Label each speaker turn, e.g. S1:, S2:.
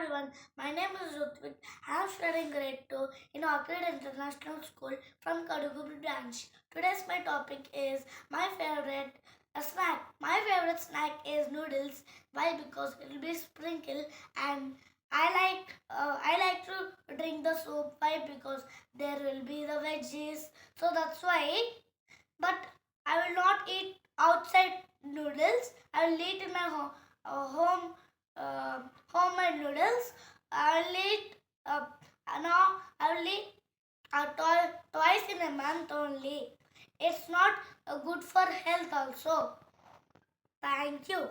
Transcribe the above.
S1: everyone, my name is Rutvik. I am studying grade 2 in Orchid International School from Kaduguri branch. Today's my topic is my favorite snack. My favorite snack is noodles. Why? Because it will be sprinkled and I like to drink the soup. Why? Because there will be the veggies. So that's why. But I will not eat outside noodles. I will eat in my homemade noodles. I will eat now. I will eat twice in a month only. It's not good for health also. Thank you.